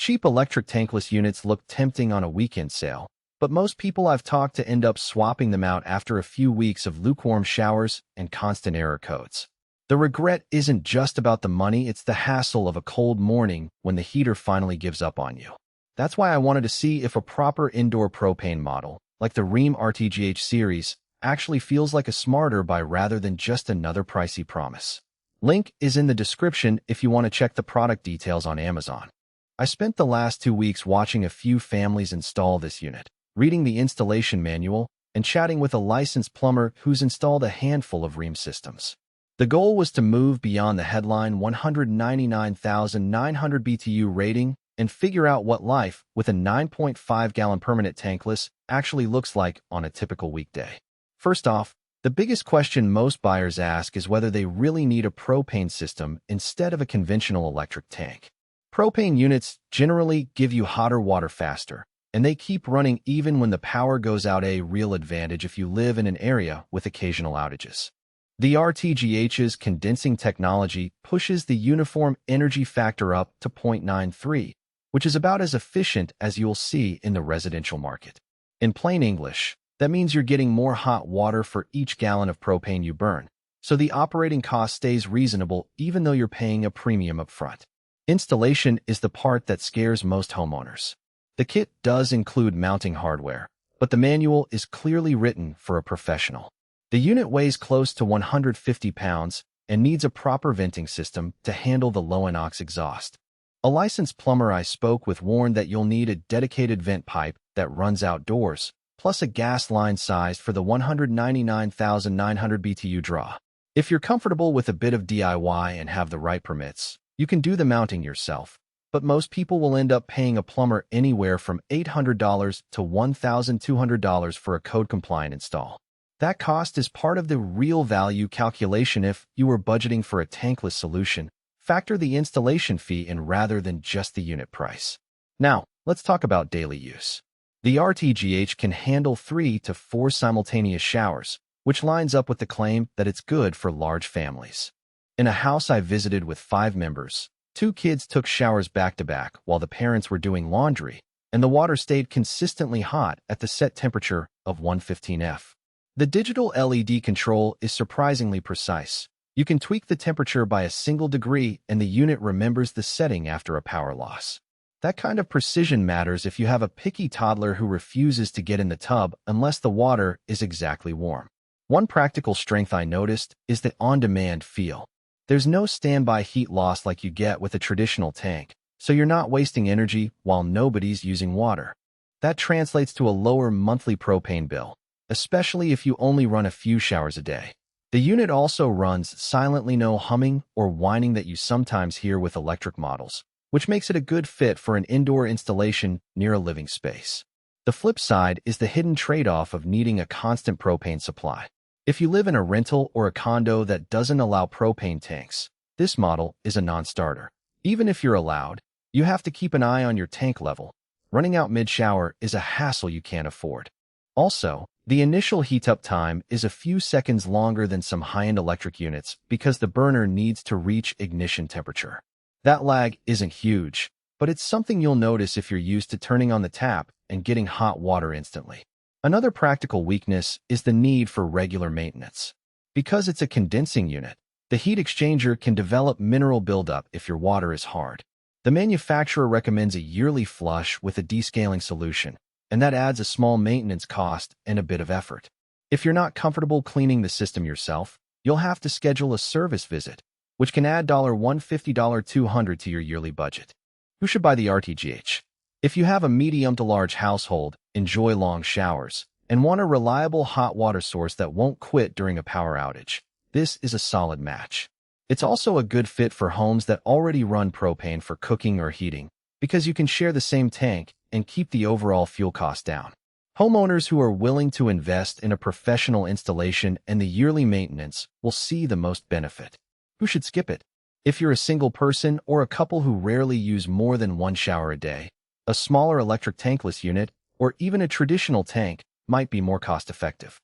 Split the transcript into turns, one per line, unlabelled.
Cheap electric tankless units look tempting on a weekend sale, but most people I've talked to end up swapping them out after a few weeks of lukewarm showers and constant error codes. The regret isn't just about the money, it's the hassle of a cold morning when the heater finally gives up on you. That's why I wanted to see if a proper indoor propane model, like the Rheem RTGH series, actually feels like a smarter buy rather than just another pricey promise. Link is in the description if you want to check the product details on Amazon. I spent the last 2 weeks watching a few families install this unit, reading the installation manual, and chatting with a licensed plumber who's installed a handful of Rheem systems. The goal was to move beyond the headline 199,900 BTU rating and figure out what life with a 9.5-gallon permanent tankless actually looks like on a typical weekday. First off, the biggest question most buyers ask is whether they really need a propane system instead of a conventional electric tank. Propane units generally give you hotter water faster, and they keep running even when the power goes out, a real advantage if you live in an area with occasional outages. The RTGH's condensing technology pushes the uniform energy factor up to 0.93, which is about as efficient as you'll see in the residential market. In plain English, that means you're getting more hot water for each gallon of propane you burn, so the operating cost stays reasonable even though you're paying a premium up front. Installation is the part that scares most homeowners. The kit does include mounting hardware, but the manual is clearly written for a professional. The unit weighs close to 150 pounds and needs a proper venting system to handle the low NOx exhaust. A licensed plumber I spoke with warned that you'll need a dedicated vent pipe that runs outdoors, plus a gas line sized for the 199,900 BTU draw. If you're comfortable with a bit of DIY and have the right permits, you can do the mounting yourself, but most people will end up paying a plumber anywhere from $800 to $1,200 for a code-compliant install. That cost is part of the real value calculation. If you were budgeting for a tankless solution, factor the installation fee in rather than just the unit price. Now, let's talk about daily use. The RTGH can handle 3 to 4 simultaneous showers, which lines up with the claim that it's good for large families. In a house I visited with 5 members, 2 kids took showers back-to-back while the parents were doing laundry, and the water stayed consistently hot at the set temperature of 115 F. The digital LED control is surprisingly precise. You can tweak the temperature by a single degree and the unit remembers the setting after a power loss. That kind of precision matters if you have a picky toddler who refuses to get in the tub unless the water is exactly warm. One practical strength I noticed is the on-demand feel. There's no standby heat loss like you get with a traditional tank, so you're not wasting energy while nobody's using water. That translates to a lower monthly propane bill, especially if you only run a few showers a day. The unit also runs silently, no humming or whining that you sometimes hear with electric models, which makes it a good fit for an indoor installation near a living space. The flip side is the hidden trade-off of needing a constant propane supply. If you live in a rental or a condo that doesn't allow propane tanks, this model is a non-starter. Even if you're allowed, you have to keep an eye on your tank level. Running out mid-shower is a hassle you can't afford. Also, the initial heat-up time is a few seconds longer than some high-end electric units because the burner needs to reach ignition temperature. That lag isn't huge, but it's something you'll notice if you're used to turning on the tap and getting hot water instantly. Another practical weakness is the need for regular maintenance. Because it's a condensing unit, the heat exchanger can develop mineral buildup if your water is hard. The manufacturer recommends a yearly flush with a descaling solution, and that adds a small maintenance cost and a bit of effort. If you're not comfortable cleaning the system yourself, you'll have to schedule a service visit, which can add $150, $200 to your yearly budget. Who should buy the RTGH? If you have a medium to large household, enjoy long showers, and want a reliable hot water source that won't quit during a power outage, this is a solid match. It's also a good fit for homes that already run propane for cooking or heating, because you can share the same tank and keep the overall fuel cost down. Homeowners who are willing to invest in a professional installation and the yearly maintenance will see the most benefit. Who should skip it? If you're a single person or a couple who rarely use more than 1 shower a day, a smaller electric tankless unit or even a traditional tank might be more cost-effective.